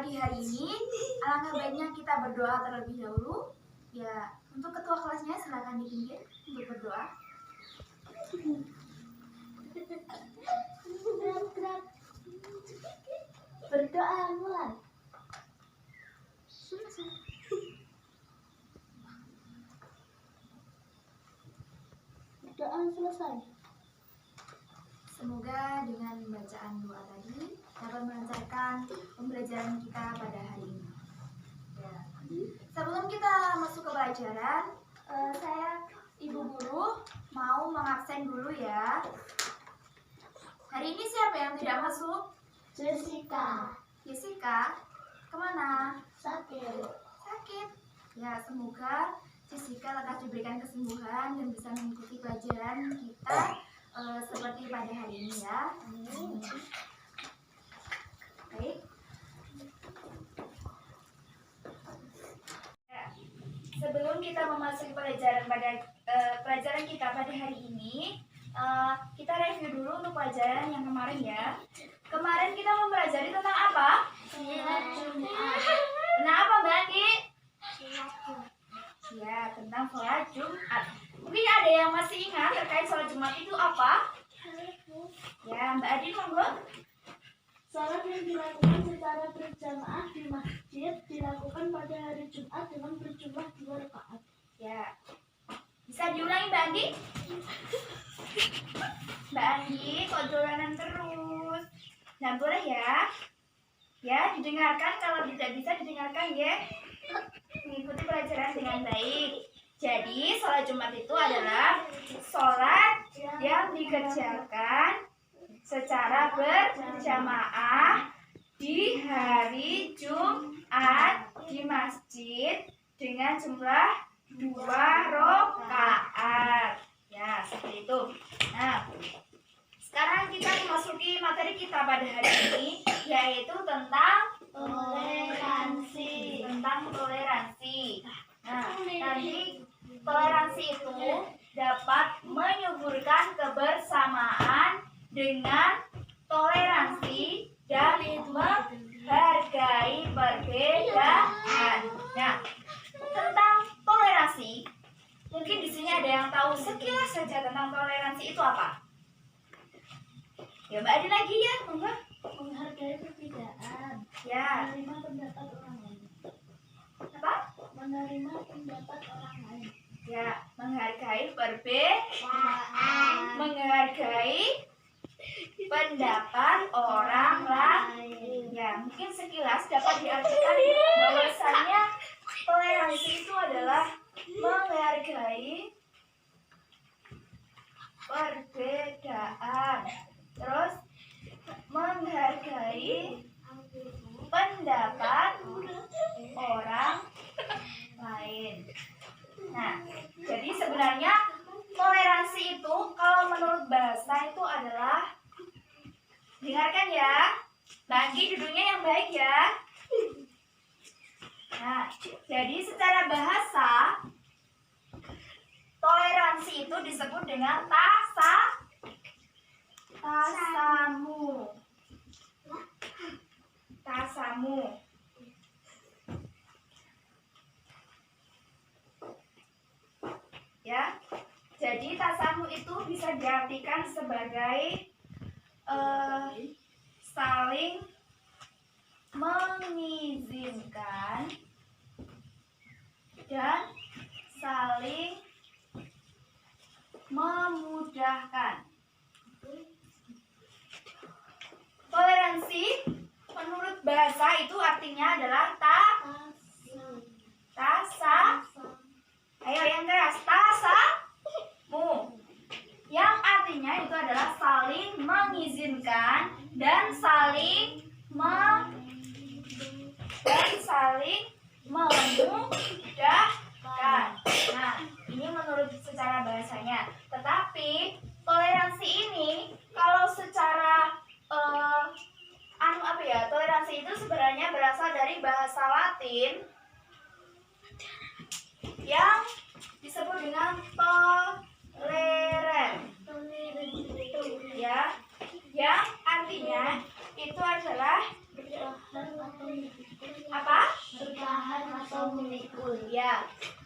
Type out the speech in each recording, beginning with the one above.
pagi hari ini, alangkah baiknya kita berdoa terlebih dahulu. Ya, untuk ketua kelasnya silakan di pinggir untuk berdoa. Berdoa mulai. Berdoa selesai. Semoga dengan bacaan doa tadi dapat melancarkan pembelajaran kita pada hari ini. Ya. Sebelum kita masuk ke pelajaran, saya Ibu Guru mau mengabsen dulu ya. Hari ini siapa yang tidak masuk? Jessica. Jessica, kemana? Sakit. Sakit. Ya, semoga Jessica lekas diberikan kesembuhan dan bisa mengikuti pelajaran kita seperti pada hari ini ya. Baik. Ya. Sebelum kita memasuki pelajaran kita pada hari ini, kita review dulu untuk pelajaran yang kemarin ya. Kemarin kita mempelajari tentang apa? Sholat Jumat. Tentang apa Mbak Andi? Ya, tentang sholat Jumat. Mungkin ada yang masih ingat terkait sholat Jumat itu apa? Ya, Mbak Adi monggo. Sholat yang dilakukan secara berjamaah di masjid dilakukan pada hari Jumat dengan berjumlah 2 rakaat. Ya, bisa diulangi Mbak Andi? Mbak Andi, kok dolanan terus? Nggak boleh ya? Ya, didengarkan. Kalau tidak bisa didengarkan ya. Mengikuti pelajaran dengan baik. Jadi, sholat Jumat itu adalah sholat yang dikerjakan secara berjamaah di hari Jumat di masjid dengan jumlah 2 rakaat. Ya, seperti itu. Nah, sekarang kita memasuki materi kita pada hari ini, yaitu tentang Toleransi. Nah, nanti toleransi itu dapat menyuburkan kebersamaan dengan toleransi dan menghargai perbedaan. Nah, tentang toleransi, mungkin di sini ada yang tahu sekilas saja tentang toleransi itu apa? Ya, Mbak Adi lagi ya, monggo. Menghargai perbedaan. Ya. Menerima pendapat orang lain. Apa? Menerima pendapat orang lain. Ya, menghargai perbedaan. Menghargai pendapat orang lain. Ya, mungkin sekilas dapat diartikan bahwasanya toleransi itu adalah menghargai perbedaan. Terus menghargai pendapat orang lain. Nah, jadi sebenarnya toleransi itu kalau menurut bahasa itu adalah, dengarkan ya, bagi duduknya yang baik ya. Nah, jadi secara bahasa toleransi itu disebut dengan tasamu. Ya, jadi tasamu itu bisa diartikan sebagai saling mengizinkan dan saling memudahkan. Toleransi menurut bahasa itu artinya adalah Ayo yang keras, tasamu. Yang artinya itu adalah saling mengizinkan dan saling memudahkan. Nah, ini menurut secara bahasanya. Tetapi toleransi ini kalau secara toleransi itu sebenarnya berasal dari bahasa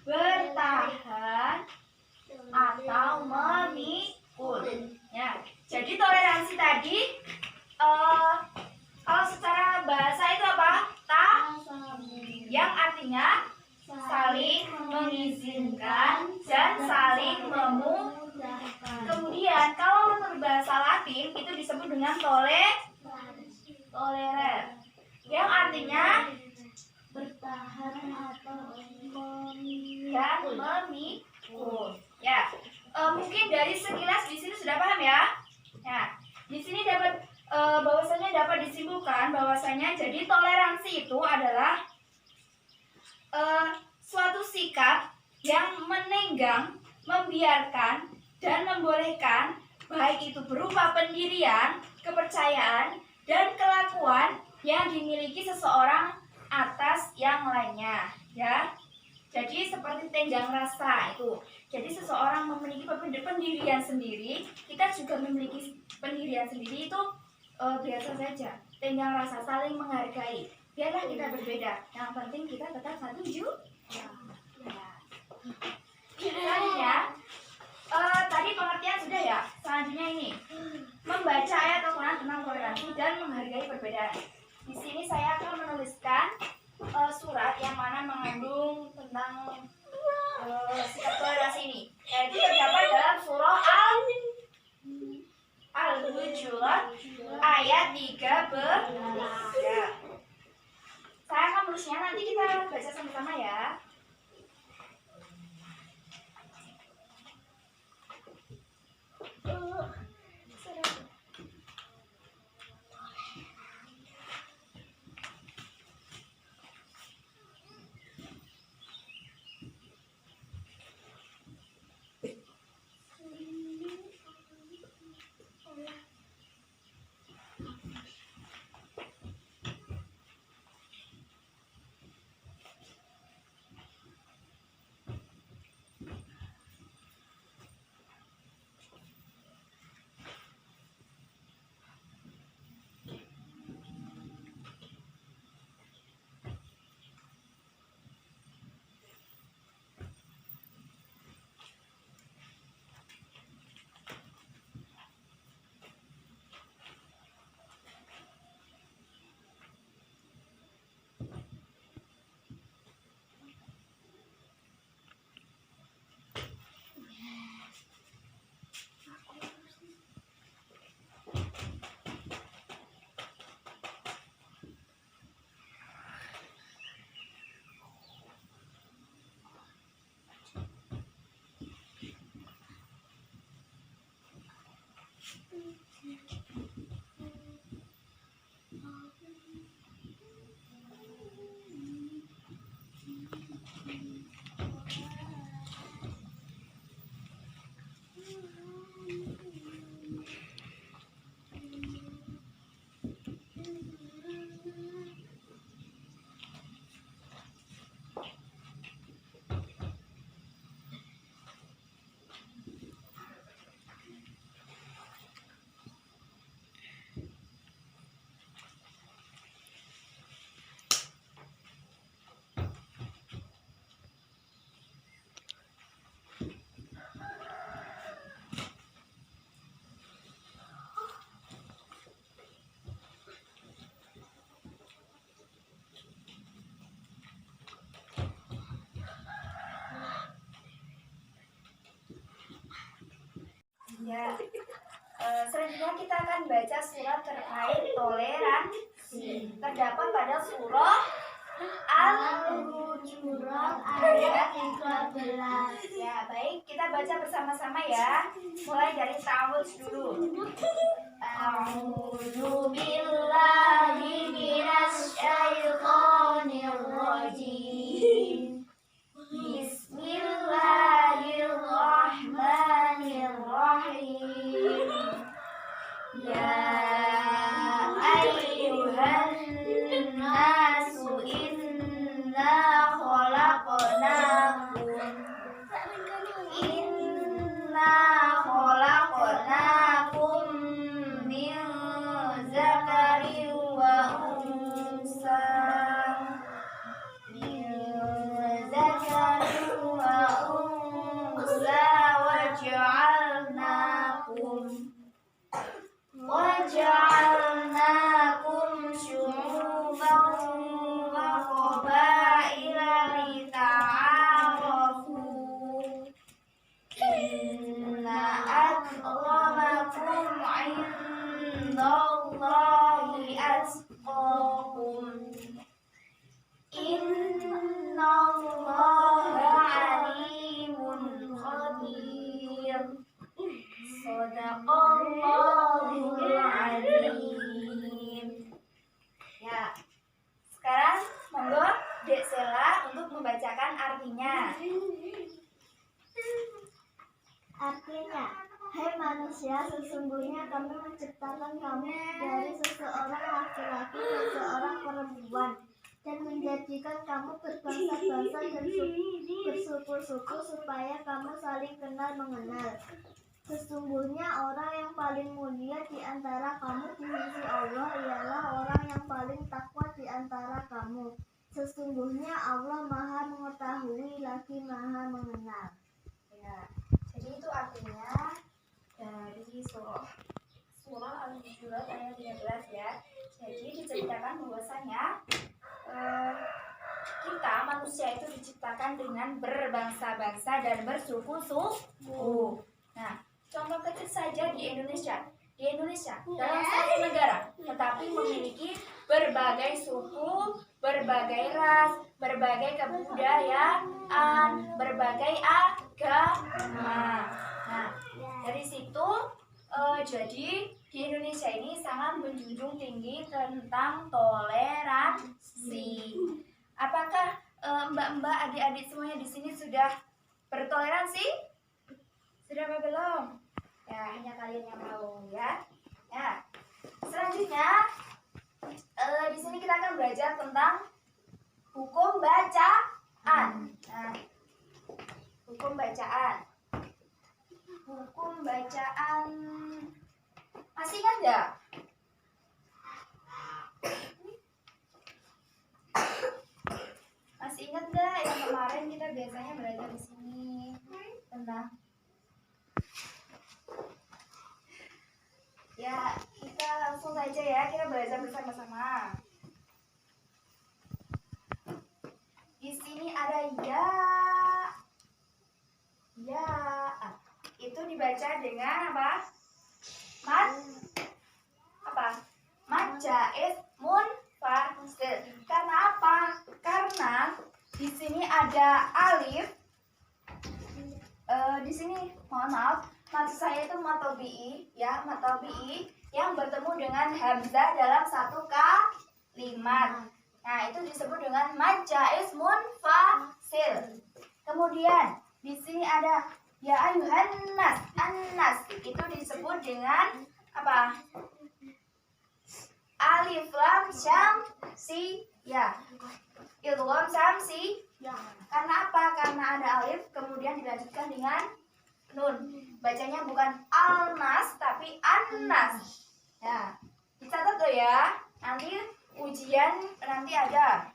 bertahan atau memikul. Ya, jadi toleransi tadi kalau secara bahasa itu apa? Yang artinya saling mengizinkan dan saling memudahkan. Kemudian kalau menurut bahasa Latin itu disebut dengan tolerer, yang artinya bertahan atau dan memikul. Ya, mungkin dari sekilas di sini sudah paham ya. Nah, di sini bahwasanya dapat disimpulkan bahwasanya jadi toleransi itu adalah suatu sikap yang menenggang, membiarkan, dan membolehkan baik itu berupa pendirian, kepercayaan, dan kelakuan yang dimiliki seseorang atas yang lainnya, ya. Jadi seperti tenggang rasa itu. Jadi seseorang memiliki pendirian sendiri, kita juga memiliki pendirian sendiri itu biasa saja. Tenggang rasa, saling menghargai. Biarlah kita berbeda, yang penting kita tetap satu juga. Selanjutnya, tadi pengertian sudah ya. Selanjutnya ini membaca ayat Al-Quran tentang toleransi dan menghargai perbedaan. Di sini saya akan menuliskan surat yang mana mengandung tentang sikap toleransi ini. Yaitu terdapat dalam surah Al-Hujurat ayat 13. Ya. Saya akan menulisnya, nanti kita baca sama-sama ya. Ya, selanjutnya kita akan baca surat terkait toleransi. Terdapat pada surah Al-Hujurat ayat 13. Ya, baik, kita baca bersama-sama ya. Mulai dari ta'awudz dulu. A'udzu billahi minasy syaithanir rajim. Bismillahirrahmanirrahim. Ya ayyuhan nasu inna khalaqnakum min zakarin wa unsa Artinya, hai manusia, sesungguhnya kami menciptakan kamu dari seseorang laki-laki dan seorang perempuan, dan menjadikan kamu berbangsa-bangsa dan bersuku-suku supaya kamu saling kenal mengenal. Sesungguhnya orang yang paling mulia di antara kamu di sisi Allah ialah orang yang paling takwa di antara kamu. Sesungguhnya Allah Maha Mengetahui lagi Maha Mengenal. Ya, jadi itu artinya dari surah Al-Hujurat ayat 13 ya. Jadi diceritakan bahwasanya kita manusia itu diciptakan dengan berbangsa-bangsa dan bersuku-suku. Nah, contoh kecil saja di Indonesia. Di Indonesia dalam satu negara, tetapi memiliki berbagai suku, berbagai ras, berbagai kebudayaan, berbagai agama. Nah, dari situ jadi di Indonesia ini sangat menjunjung tinggi tentang toleransi. Apakah mbak-mbak, adik-adik semuanya di sini sudah bertoleransi? Sudah apa belum? Ya, hanya kalian yang mau ya. Ya. Selanjutnya di sini kita akan belajar tentang hukum bacaan. Nah, hukum bacaan. Hukum bacaan. Masih ingat nggak? Masih ingat nggak yang kemarin kita biasanya belajar di sini tentang? Ya, kita langsung saja ya, kita belajar bersama-sama. Di sini ada ya, itu dibaca dengan apa? Mad jaiz munfasil. Karena apa? Karena di sini ada alif. Di sini mohon maaf, maksud saya itu matobi'i ya, matobi'i yang bertemu dengan hamzah dalam satu kalimat. Nah, itu disebut dengan mad jaiz munfasil. Kemudian di sini ada ya ayuhan nas, an-nas itu disebut dengan apa? Alif lam syamsi ya. Idgham syamsi. Karena apa? Karena ada alif kemudian dilanjutkan dengan nun. Bacanya bukan al-nas tapi an-nas. Ya. Dicatat tuh ya. Nanti ujian nanti ada.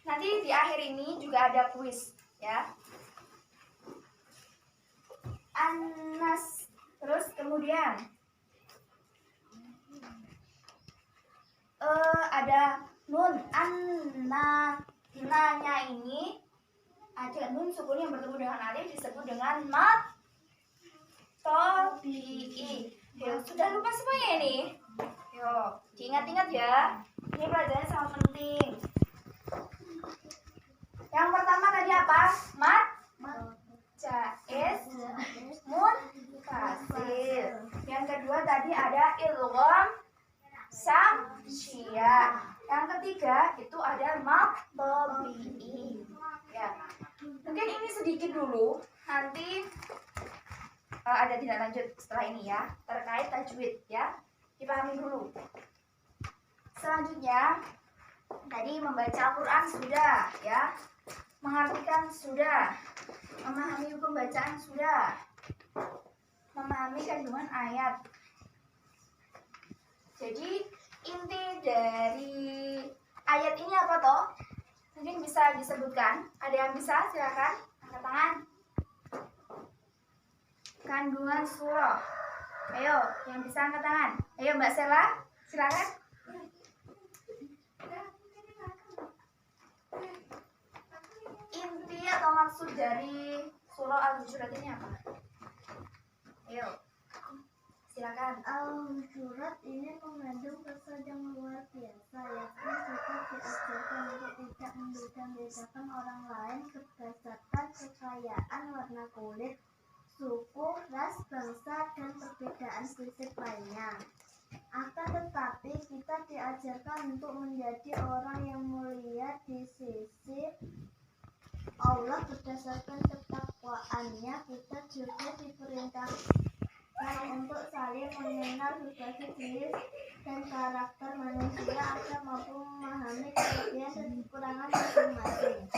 Nanti di akhir ini juga ada kuis ya. An-nas. Terus kemudian ada nun nanya ini ada nun sukun yang bertemu dengan alif disebut dengan mat tobi'i. Yo, sudah lupa semuanya ini? Yo, diingat-ingat ya. Ini pelajarannya sangat penting. Yang pertama tadi apa? Mat jaiz munfasil. Yang kedua tadi ada idgham syamsiyah. Yang ketiga itu ada mat tobi'i. Ya. Mungkin ini sedikit dulu. Nanti ada tindak lanjut setelah ini ya, terkait tajwid ya. Dipahami dulu. Selanjutnya tadi membaca Al-Quran sudah ya, mengartikan sudah, memahami hukum bacaan sudah, memahami kandungan ayat. Jadi inti dari ayat ini apa toh? Mungkin bisa disebutkan. Ada yang bisa? Silakan angkat tangan. Kandungan surah. Ayo, yang bisa angkat tangan. Ayo Mbak Sela, silakan. Inti atau maksud dari surah Al-Hujurat ini apa? Ayo, silakan. Al-Hujurat ini mengandung pesan yang luar biasa, yakni kita diajarkan untuk tidak membeda-bedakan orang lain berdasarkan kekayaan, warna kulit, suku, ras, bangsa, dan perbedaan fisik lainnya. Akan tetapi kita diajarkan untuk menjadi orang yang mulia di sisi Allah berdasarkan ketakwaannya, kita juga diperintahkan untuk saling mengenal berbagai jenis dan karakter manusia agar mampu memahami kelebihan dan kekurangan masing-masing.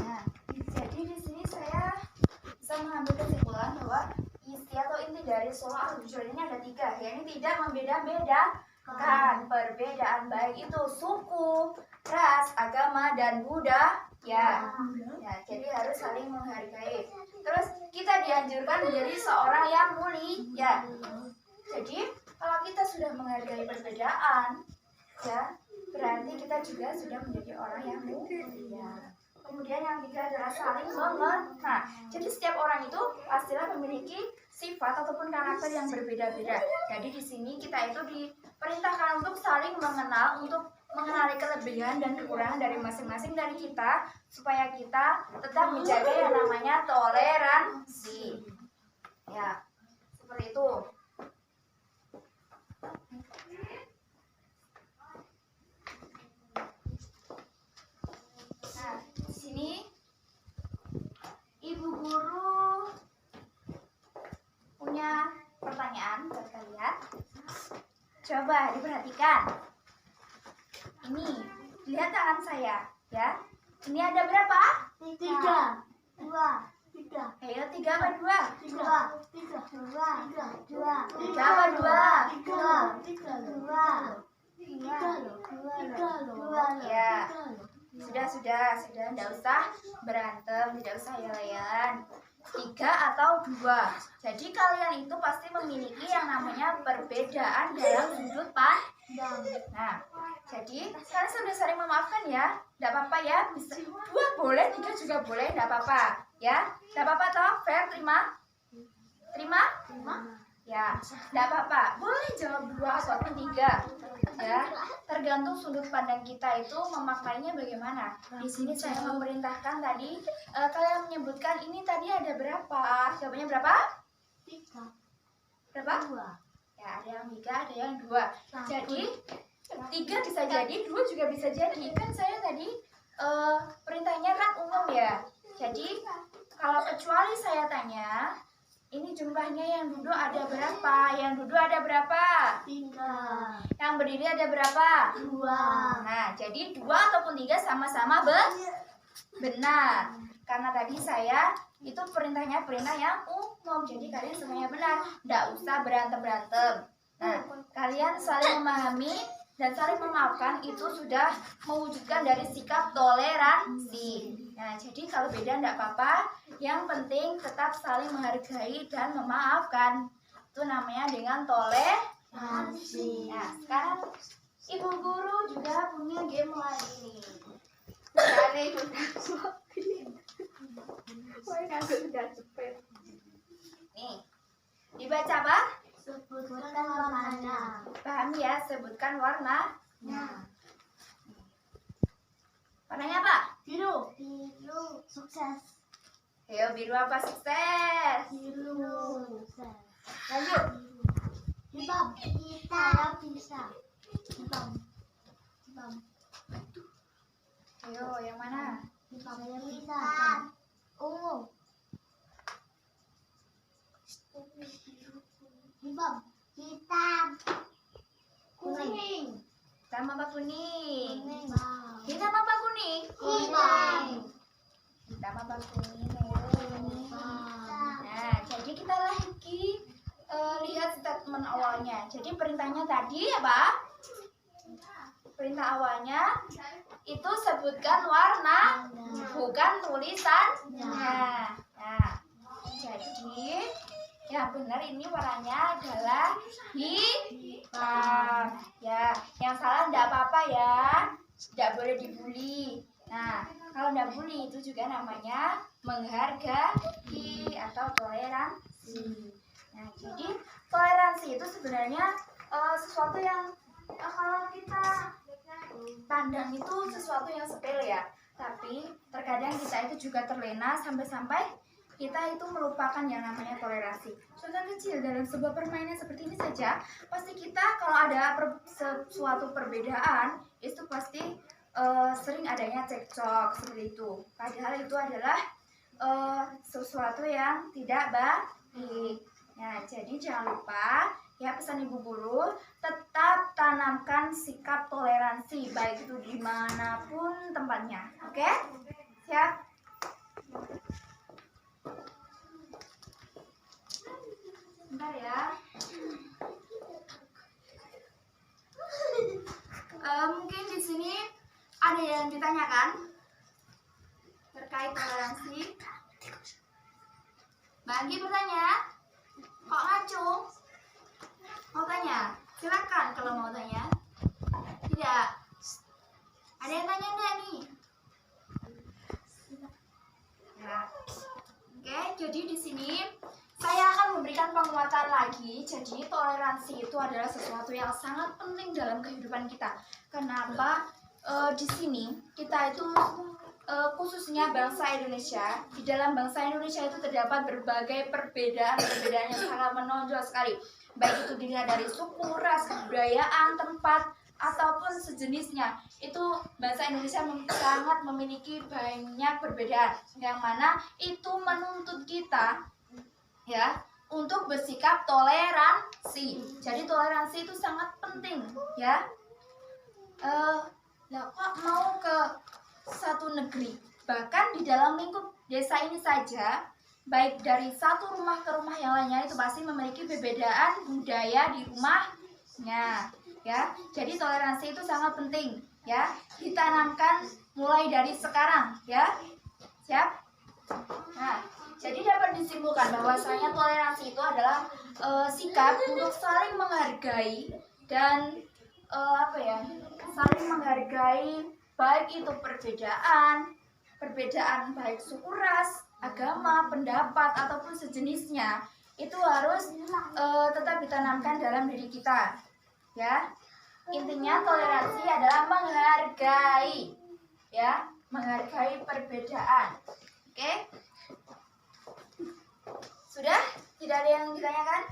Nah, jadi di sini saya bisa mengambil kesimpulan bahwa isi atau inti dari surah Al-Hujurat ini ada 3, yakni tidak membeda-bedakan perbedaan baik itu suku, ras, agama, dan budaya. Ya, jadi harus saling menghargai. Terus kita dianjurkan menjadi seorang yang mulia. Jadi kalau kita sudah menghargai perbedaan, ya berarti kita juga sudah menjadi orang yang mulia. Kemudian yang 3 adalah saling mengenal. Nah, jadi setiap orang itu pastilah memiliki sifat ataupun karakter yang berbeda-beda. Jadi di sini kita itu diperintahkan untuk saling mengenal, untuk mengenali kelebihan dan kekurangan dari masing-masing dari kita, supaya kita tetap menjaga yang namanya toleransi. Ya, seperti itu. Nah, di sini Ibu Guru punya pertanyaan buat kalian. Coba diperhatikan. Ini, lihat tangan saya, ya. Ini ada berapa? 3, 2, 3. Ayo, 3 apa 2? 3, 2, 3 apa 2? 2. Ya. Sudah, tidak usah berantem, tidak usah yel-yelan. 3 atau 2. Jadi kalian itu pasti memiliki yang namanya perbedaan dalam sudut pandang. Nah, jadi kalian sudah saling memaafkan ya. Tidak apa-apa ya, bisa 2 boleh, 3 juga boleh, tidak apa-apa. Ya, tidak apa-apa toh, fair, terima? Terima? Ya, tidak apa-apa. Boleh jawab 2 ataupun 3. Ya, tergantung sudut pandang kita itu memaknainya bagaimana. Di sini saya memerintahkan tadi kalian menyebutkan ini tadi ada berapa? Jawabannya berapa? 3. Berapa? 2. Ya, ada yang 3, ada yang 2. Jadi 3 bisa jadi, 2 juga bisa jadi. Kan saya tadi perintahnya kan umum ya. Jadi kalau kecuali saya tanya, ini jumlahnya yang duduk ada berapa? Yang duduk ada berapa? 3. Yang berdiri ada berapa? 2. Nah, jadi 2 ataupun 3 sama-sama benar. Karena tadi saya itu perintahnya perintah yang umum. Jadi kalian semuanya benar. Tidak usah berantem-berantem. Nah, kalian saling memahami dan saling memaafkan itu sudah mewujudkan dari sikap toleransi. Nah, jadi kalau beda tidak apa-apa. Yang penting tetap saling menghargai dan memaafkan. Itu namanya dengan toleransi. Nah, sekarang Ibu Guru juga punya game lagi nih. Nih, dibaca apa? Sebutkan warnanya. Paham ya, sebutkan warna. Warnanya apa? Biru. Sukses. Ayo, biru apa sukses? Biru. Sukses. Lanjut. Hitam. Saya bisa. Hitam. Ayo, yang mana? Saya bisa. Ungu. Hitam. Kuning. Hitam apa kuning? Kuning. Hitam apa kuning? Hitam. Hitam apa kuning? Nah, jadi kita lagi lihat statement awalnya. Jadi perintahnya tadi apa? Perintah awalnya itu sebutkan warna, bukan tulisannya. Nah, jadi yang benar ini warnanya adalah hitam. Ya, yang salah tidak apa-apa ya. Tidak boleh dibully. Nah, kalau tidak bully itu juga namanya menghargai atau toleransi. Nah, jadi toleransi itu sebenarnya sesuatu yang kalau kita pandang itu sesuatu yang sepele ya, tapi terkadang kita itu juga terlena sampai-sampai kita itu melupakan yang namanya toleransi. Contoh kecil dalam sebuah permainan seperti ini saja, pasti kita kalau ada sesuatu perbedaan itu pasti sering adanya cekcok seperti itu. Padahal itu adalah sesuatu yang tidak baik. Nah, jadi jangan lupa ya, pesan ibu guru, tetap tanamkan sikap toleransi baik itu dimanapun tempatnya. Oke? Siap? Bentar ya. Mungkin di sini ada yang ditanyakan terkait toleransi. Mbak Anggi bertanya, kok ngacung? Mau tanya? Silakan kalau mau tanya. Tidak? Ada yang tanya enggak nih? Ya. Oke, jadi di sini saya akan memberikan penguatan lagi. Jadi toleransi itu adalah sesuatu yang sangat penting dalam kehidupan kita. Kenapa? Di sini kita itu khususnya bangsa Indonesia, di dalam bangsa Indonesia itu terdapat berbagai perbedaan yang sangat menonjol sekali, baik itu dilihat dari suku, ras, kebudayaan, tempat, ataupun sejenisnya. Itu bangsa Indonesia sangat memiliki banyak perbedaan, yang mana itu menuntut kita ya untuk bersikap toleransi. Jadi toleransi itu sangat penting ya. Nah, kok mau ke satu negeri, bahkan di dalam lingkup desa ini saja, baik dari satu rumah ke rumah yang lainnya itu pasti memiliki perbedaan budaya di rumahnya ya. Jadi toleransi itu sangat penting ya, ditanamkan mulai dari sekarang ya. Siap? Nah, jadi dapat disimpulkan bahwasanya toleransi itu adalah sikap untuk saling menghargai dan saling menghargai, baik itu perbedaan baik suku, ras, agama, pendapat ataupun sejenisnya, itu harus tetap ditanamkan dalam diri kita ya. Intinya toleransi adalah menghargai ya, menghargai perbedaan. Oke? Sudah? Tidak ada yang ditanyakan?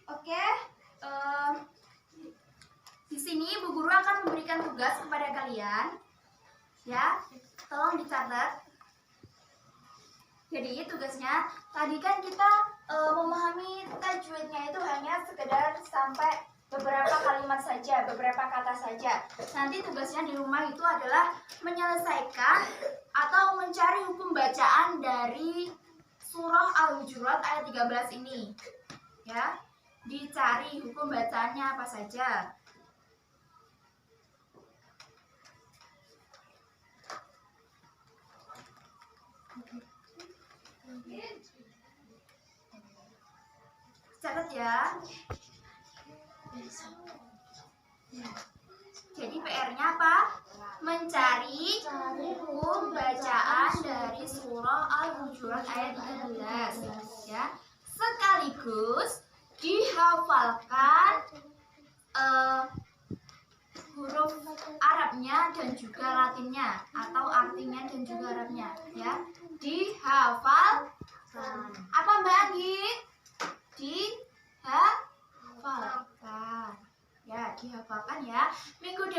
Oke, di sini Bu Guru akan memberikan tugas kepada kalian, ya. Tolong dicatat. Jadi tugasnya tadi kan kita memahami tajwidnya itu hanya sekedar sampai beberapa kalimat saja, beberapa kata saja. Nanti tugasnya di rumah itu adalah menyelesaikan atau mencari hukum bacaan dari surah Al-Hujurat ayat 13 ini, ya. Dicari hukum bacaannya apa saja. Catat ya. Jadi PR-nya apa? Mencari hukum bacaan dari surah Al-Hujurat ayat 13 ya. Sekaligus dihafalkan huruf Arabnya dan juga Latinnya, atau artinya dan juga Arabnya ya. Dihafalkan. Apa Mbak Anggi? Dihafalkan. Ya, dihafalkan ya. Minggu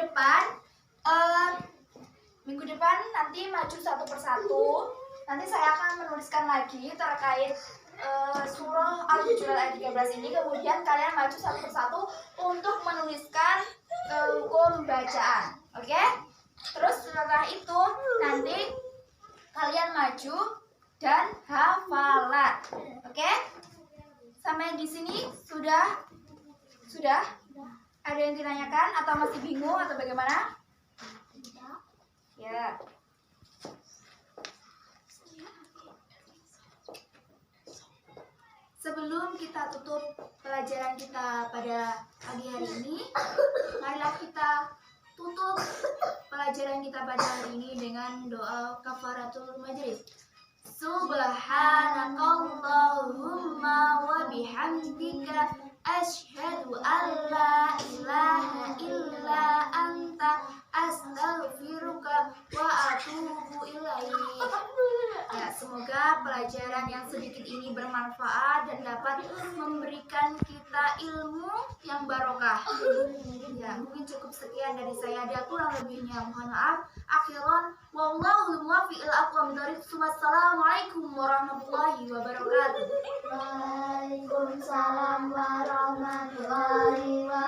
depan nanti maju satu persatu. Nanti saya akan menuliskan lagi terkait surah Al-Hujurat ayat 13 ini. Kemudian kalian maju satu persatu untuk menuliskan hukum bacaan. Oke? Terus setelah itu nanti kalian maju dan hafalan. Oke? Sampai di sini sudah? Ada yang ditanyakan atau masih bingung atau bagaimana? Ya. Sebelum kita tutup pelajaran kita pada pagi hari ini, marilah kita tutup pelajaran kita pada hari ini dengan doa kafaratul majlis. Subhanakallahumma wa bihamdika asyhadu an la ilaha illa anta astaghfiruka wa atubu ilaik. Ya, semoga pelajaran yang sedikit ini bermanfaat dan dapat memberikan kita ilmu yang barokah. Ya, mungkin cukup sekian dari saya. Ada kurang lebihnya mohon maaf. Akhiran wallahu muwaffiq ila aqwamit thoriq. Wassalamualaikum warahmatullahi wabarakatuh. Waalaikumsalam warahmatullahi wabarakatuh.